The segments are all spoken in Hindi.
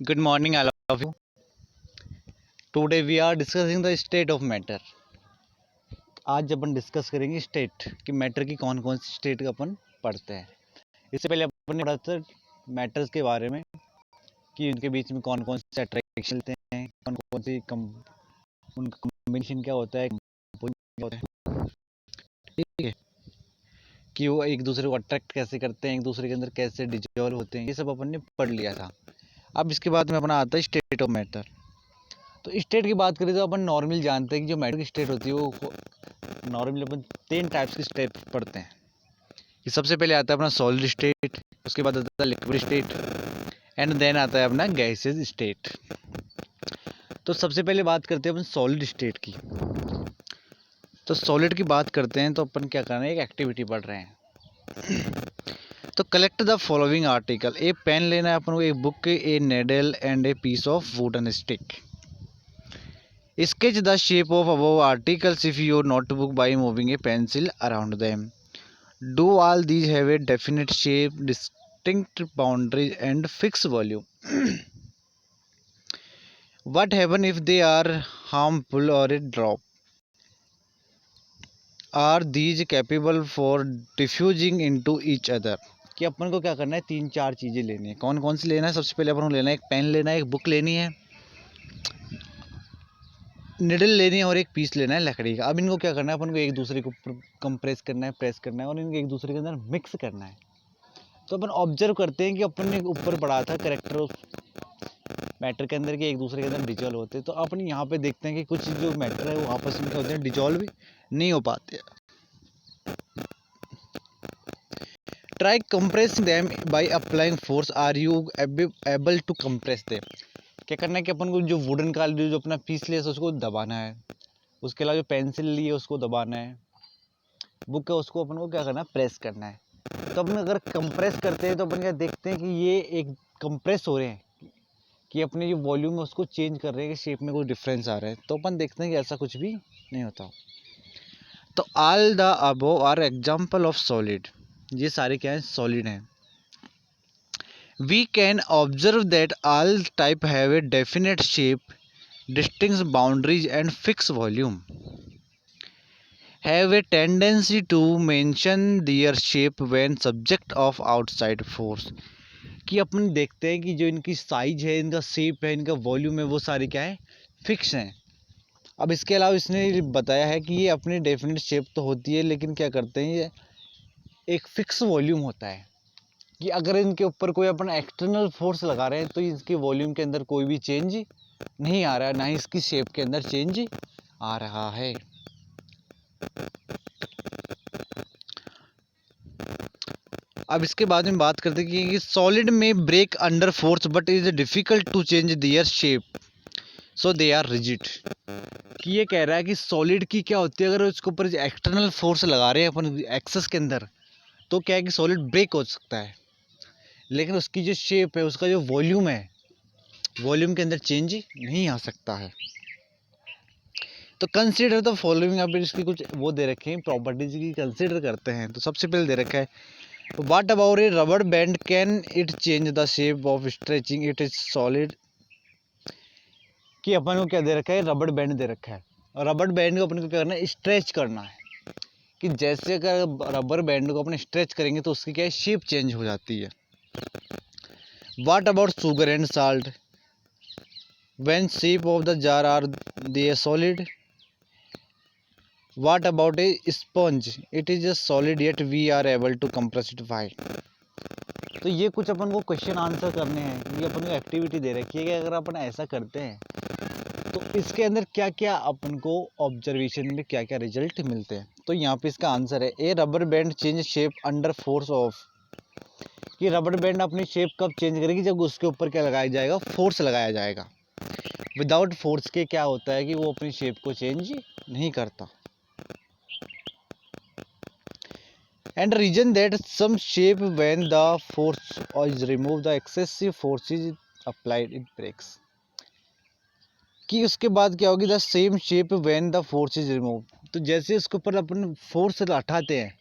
Good morning, all of you. Today we are discussing the state of matter. आज अपन डिस्कस करेंगे स्टेट कि मैटर की कौन कौन सी स्टेट अपन पढ़ते हैं। इससे पहले अपन ने पढ़ा था मैटर्स के बारे में कि उनके बीच में कौन कौन से अट्रैक्शन होते हैं, कौन कौन सी उनका कॉम्बिनेशन क्या होता है, composition क्या होता है, ठीक है, कि वो एक दूसरे को अट्रैक्ट कैसे करते हैं, एक दूसरे के अंदर कैसे डिजॉल्व होते हैं, ये सब अपन ने पढ़ लिया था। अब इसके बाद में अपना आता है स्टेट ऑफ मैटर। तो स्टेट की बात करें तो अपन नॉर्मल जानते हैं कि जो मैटर की स्टेट होती है वो नॉर्मली अपन 3 टाइप्स की स्टेट पढ़ते हैं। कि सबसे पहले आता है अपना सॉलिड स्टेट, उसके बाद आता है लिक्विड स्टेट एंड देन आता है अपना गैसेज स्टेट। तो सबसे पहले बात करते हैं अपन सॉलिड स्टेट की। तो सॉलिड की बात करते हैं तो अपन क्या कर रहे हैं, एक एक्टिविटी पढ़ रहे हैं। तो collect the following article. A pen लेना है अपन को, एक book, a needle and a piece of wooden stick. Sketch the shape of above articles if your notebook by moving a pencil around them. Do all these have a definite shape, distinct boundaries, and fixed volume? What happens if they are harmful or a drop? Are these capable for diffusing into each other? कि अपन को क्या करना है, 3-4 चीज़ें लेनी है। कौन कौन सी लेना है? सबसे पहले अपन को लेना है एक पेन लेना है, एक बुक लेनी है, निडल लेनी है और एक पीस लेना है लकड़ी का। अब इनको क्या करना है, अपन को एक दूसरे को कंप्रेस करना है, प्रेस करना है और इनको एक दूसरे के अंदर मिक्स करना है। तो अपन ऑब्जर्व करते हैं कि अपन ने ऊपर पढ़ा था करेक्टर मैटर के अंदर कि एक दूसरे के अंदर डिजॉल्व होते हैं। तो अपन यहाँ पे देखते हैं कि कुछ जो मैटर है वो आपस में क्या होते हैं, डिजॉल्व नहीं हो पाते। Try compressing them by applying force. Are you able to compress them? क्या करना है कि अपन को जो वुडन का जो अपना पीस लिया उसको दबाना है, उसके अलावा जो पेंसिल ली है उसको दबाना है, बुक है उसको अपन को क्या करना है, प्रेस करना है। तो अपन अगर कंप्रेस करते हैं तो अपन क्या देखते हैं कि ये एक कंप्रेस हो रहे हैं, कि अपने जो वॉल्यूम है उसको चेंज कर रहे हैं, कि शेप में कोई डिफरेंस आ रहा है। तो अपन देखते हैं कि ऐसा कुछ भी नहीं होता। तो all the above are example of solid. ये सारे क्या हैं, सॉलिड हैं। We can observe that all type have a definite shape, distinct boundaries and fix volume, have a tendency to mention their shape when subject of outside force। कि अपन देखते हैं कि जो इनकी साइज है, इनका शेप है, इनका वॉल्यूम है, वो सारे क्या है, फिक्स हैं। अब इसके अलावा इसने बताया है कि ये अपनी डेफिनेट शेप तो होती है, लेकिन क्या करते हैं, ये एक फिक्स वॉल्यूम होता है कि अगर इनके ऊपर कोई अपन एक्सटर्नल फोर्स लगा रहे हैं तो इसके वॉल्यूम के अंदर कोई भी चेंज नहीं आ रहा है, ना ही इसकी शेप के अंदर चेंज आ रहा है। अब इसके बाद में बात करते हैं कि सॉलिड में break under force but is difficult to change their shape, so they are rigid. कि ये कह रहा है कि सॉलिड की क्या होती है, अगर उसके ऊपर एक्सटर्नल फोर्स लगा रहे हैं अपन एक्सेस के अंदर तो क्या है कि सॉलिड ब्रेक हो सकता है, लेकिन उसकी जो शेप है, उसका जो वॉल्यूम है, वॉल्यूम के अंदर चेंज नहीं आ सकता है। तो कंसीडर द फॉलोइंग। अब इसकी कुछ वो दे रखे हैं, प्रॉपर्टीज की कंसीडर करते हैं। तो सबसे पहले दे रखा है What about a rubber band? Can it change the shape of stretching it is solid? कि अपन को क्या दे रखा है, रबड़ बैंड दे रखा है, और रबड़ बैंड को अपन को क्या करना है, स्ट्रेच करना है। कि जैसे अगर रबर बैंड को अपन स्ट्रेच करेंगे तो उसकी क्या है, शेप चेंज हो जाती है। What about sugar and salt? When shape of the jar are they solid? What about a sponge? It is a solid yet we are able to compress it. Why? तो ये कुछ अपन को क्वेश्चन आंसर करने हैं। ये अपन को एक्टिविटी दे रखी है कि अगर अपन ऐसा करते हैं तो इसके अंदर क्या क्या अपन को ऑब्जर्वेशन में क्या क्या रिजल्ट मिलते हैं। तो यहाँ पे इसका आंसर है a rubber band change shape under force of. कि रबर बैंड अपनी शेप कब चेंज करेगी, जब उसके ऊपर क्या लगाया जाएगा, फोर्स लगाया जाएगा। विदाउट फोर्स के क्या होता है कि वो अपनी शेप को चेंज नहीं करता। And reason that some shape when the force is removed, the excessive force is applied, it breaks। कि उसके बाद क्या होगी, the same shape when the force is remove. तो जैसे इसके ऊपर अपन फोर्स हटाते हैं,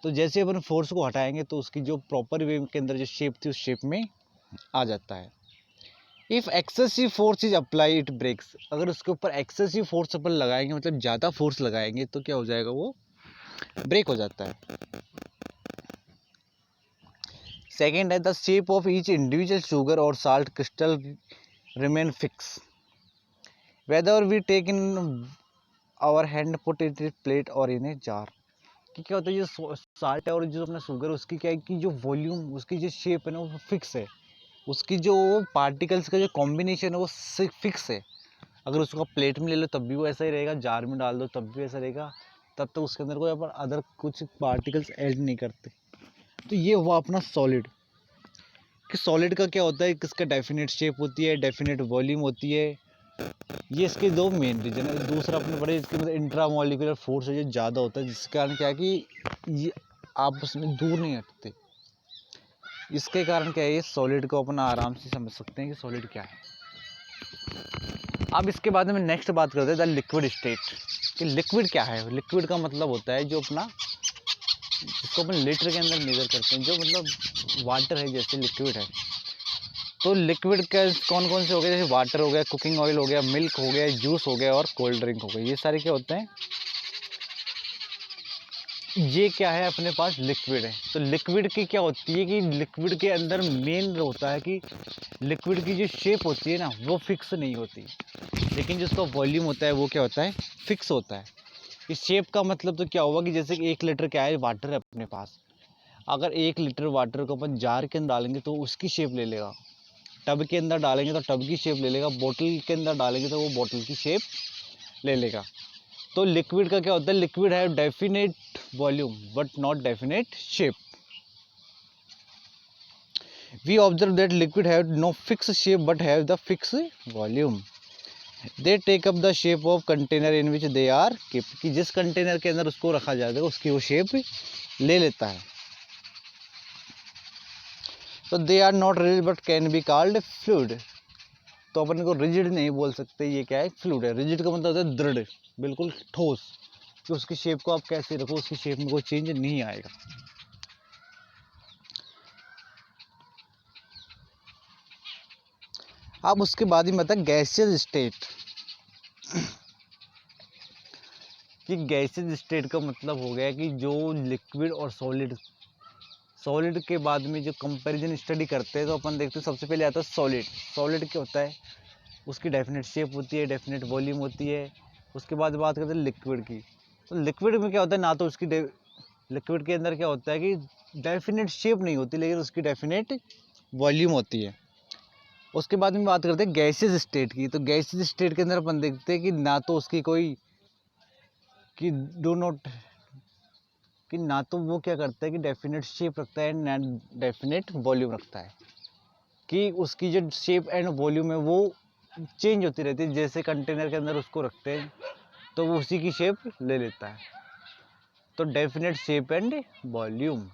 तो जैसे अपन फोर्स को हटाएंगे तो उसकी जो प्रॉपर वे के अंदर जो शेप थी उस शेप में आ जाता है। If excessive force is apply it breaks, अगर उसके ऊपर एक्सेसिव फोर्स अपन लगाएंगे मतलब ज़्यादा फोर्स लगाएंगे तो क्या हो जाएगा, वो ब्रेक हो जाता है। सेकेंड है the shape of each individual sugar और salt crystal remain fix whether we take in our hand put it in plate और इन ए जार। कि क्या होता है, जो साल्ट है और जो अपना शुगर, उसकी क्या है कि जो वॉल्यूम, उसकी जो शेप है ना वो फिक्स है, उसकी जो पार्टिकल्स का जो कॉम्बिनेशन है वो फिक्स है। अगर उसको आप प्लेट में ले लो तब भी वो ऐसा ही रहेगा, जार में डाल दो तब भी ऐसा रहेगा, तब तक उसके अंदर कोई अपन अदर कुछ पार्टिकल्स ऐड नहीं करते। तो ये हुआ अपना सॉलिड। कि सॉलिड का क्या होता है, किसका डेफिनेट शेप होती है, डेफिनेट वॉल्यूम होती है। ये इसके दो मेन रीजन है। दूसरा अपने बड़े इसके मतलब इंट्रामोलिकुलर फोर्स है जो ज़्यादा होता है, जिसके कारण क्या है कि ये आपस में दूर नहीं हटते। इसके कारण क्या है, ये सॉलिड को अपन आराम से समझ सकते हैं कि सॉलिड क्या है। अब इसके बाद में नेक्स्ट बात करते हैं द लिक्विड स्टेट। कि लिक्विड क्या है। लिक्विड का मतलब होता है जो अपना, जिसको अपन लीटर के अंदर मेजर करते हैं, जो मतलब वाटर है जैसे लिक्विड है। तो लिक्विड का कौन कौन से हो गए, जैसे वाटर हो गया, कुकिंग ऑयल हो गया, मिल्क हो गया, जूस हो गया और कोल्ड ड्रिंक हो गया। ये सारे क्या होते हैं, ये क्या है अपने पास लिक्विड है। तो लिक्विड की क्या होती है कि लिक्विड के अंदर मेन होता है कि लिक्विड की जो शेप होती है ना वो फिक्स नहीं होती, लेकिन जिसका वॉल्यूम होता है वो क्या होता है, फिक्स होता है। इस शेप का मतलब तो क्या होगा कि जैसे कि 1 लीटर क्या है, वाटर है अपने पास। अगर 1 लीटर वाटर को अपन जार के अंदर डालेंगे तो उसकी शेप ले लेगा, टब के अंदर डालेंगे तो टब की शेप ले लेगा, बोतल के अंदर डालेंगे तो वो बोतल की शेप ले लेगा। तो लिक्विड का क्या होता है, लिक्विड है definite volume but not definite shape. We observe that liquid have no fix shape but have the fix volume. They take up the shape of container in which they are kept, कि जिस कंटेनर के अंदर उसको रखा जाएगा उसकी वो शेप ले लेता है। तो they are not rigid but can be called fluid. तो अपन को रिजिड नहीं बोल सकते, ये क्या है, फ्लूइड है। रिजिड का मतलब होता है दृढ़, बिल्कुल ठोस, कि उसकी शेप को आप कैसे रखो उसकी शेप में कोई चेंज नहीं आएगा। अब उसके बाद ही मतलब गैसियस स्टेट। कि गैसियस स्टेट का मतलब हो गया कि जो लिक्विड और सॉलिड, सॉलिड के बाद में जो कंपैरिजन स्टडी करते हैं तो अपन देखते हैं सबसे पहले आता है सॉलिड। सॉलिड क्या होता है, उसकी डेफिनेट शेप होती है, डेफिनेट वॉल्यूम होती है। उसके बाद बात करते हैं लिक्विड की। तो लिक्विड में क्या होता है, ना तो उसकी लिक्विड के अंदर क्या होता है कि डेफिनेट शेप नहीं होती, लेकिन उसकी डेफिनेट वॉल्यूम होती है। उसके बाद में बात करते हैं गैसियस स्टेट की। तो गैसियस स्टेट के अंदर अपन देखते हैं कि ना तो उसकी कोई, कि डू नॉट, कि ना तो वो क्या करता है कि डेफिनेट शेप रखता है, ना डेफिनेट वॉल्यूम रखता है। कि उसकी जो शेप एंड वॉल्यूम है वो चेंज होती रहती है, जैसे कंटेनर के अंदर उसको रखते हैं तो वो उसी की शेप ले लेता है। तो डेफिनेट शेप एंड वॉल्यूम।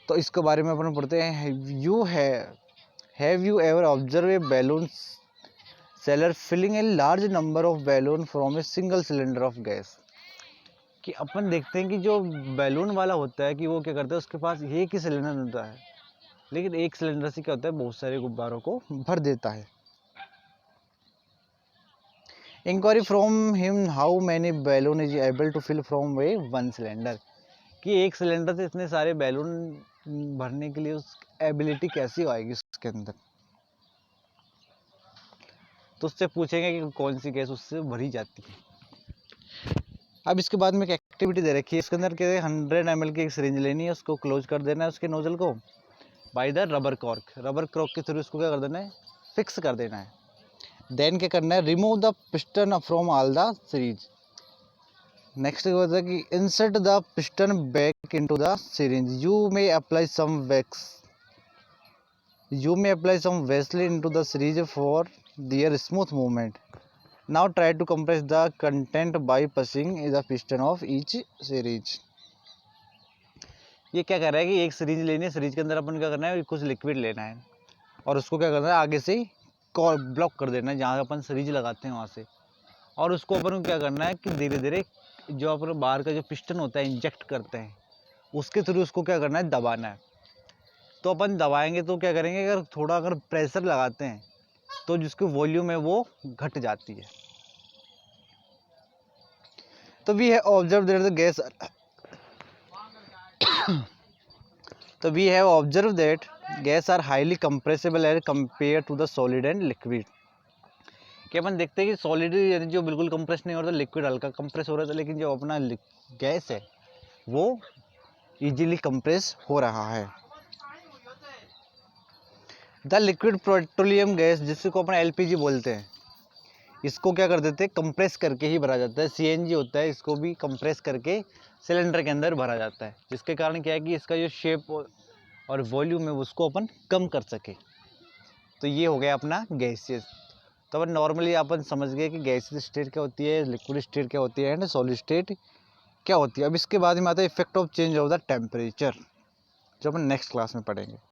तो इसके बारे में अपन पढ़ते हैं। Have you ever observe a balloon seller filling a large number of balloon from a single cylinder of gas. कि अपन देखते हैं कि जो बैलून वाला होता है कि वो क्या करता है, उसके पास एक ही सिलेंडर होता है, लेकिन एक सिलेंडर से क्या होता है, बहुत सारे गुब्बारों को भर देता है। Inquiry from him how many balloon is able to fill from way one cylinder. कि एक सिलेंडर से इतने सारे बैलून भरने के लिए उस एबिलिटी कैसी आएगी उसके अंदर। तो उससे पूछेंगे कि कौन सी गैस उससे भरी जाती है। अब इसके बाद में एक एक्टिविटी दे रखी है, इसके अंदर क्या है, 100 ml की एक सिरिंज लेनी है, उसको क्लोज कर देना है उसके नोजल को by the rubber cork. Rubber cork के थ्रू उसको क्या कर देना है, फिक्स कर देना है। देन क्या करना है, remove the piston from all the syringes. Next क्या होता है कि insert the piston back into the syringe. You may apply some vaseline into the syringes for their smooth movement. Now try to compress the content by pushing the piston of each syringes. ये क्या कर रहा है कि एक सीरीज लेनी है, सीरीज के अंदर अपन क्या करना है, कुछ लिक्विड लेना है और उसको क्या करना है, आगे से ब्लॉक कर देना है जहाँ अपन सीरीज लगाते हैं वहाँ से। और उसको अपन को क्या करना है कि धीरे धीरे जो अपन बाहर का जो पिस्टन होता है इंजेक्ट करते हैं, उसके थ्रू उसको क्या करना है, दबाना है। तो अपन दबाएंगे तो क्या करेंगे, अगर थोड़ा अगर प्रेशर लगाते हैं तो जिसकी वॉल्यूम है वो घट जाती है। तो we have observe that the gas तो we have observe that gas are highly compressible as compare to the solid and liquid. कि अपन देखते हैं कि सॉलिड यानी जो बिल्कुल कंप्रेस नहीं हो रहा था, लिक्विड हल्का कंप्रेस हो रहा था, लेकिन जो अपना गैस है वो इजीली कंप्रेस हो रहा है। द लिक्विड पेट्रोलियम गैस, जिसको अपन एलपीजी बोलते हैं, इसको क्या कर देते हैं, कंप्रेस करके ही भरा जाता है। सीएनजी होता है, इसको भी कंप्रेस करके सिलेंडर के अंदर भरा जाता है, जिसके कारण क्या है कि इसका जो शेप और वॉल्यूम है उसको अपन कम कर सके। तो ये हो गया अपना गैसेस। तो अपन नॉर्मली अपन समझ गए कि गैसेस स्टेट क्या होती है, लिक्विड स्टेट क्या होती है एंड सॉलिड स्टेट क्या होती है। अब इसके बाद में आता है effect of change of the temperature, जो अपन नेक्स्ट क्लास में पढ़ेंगे।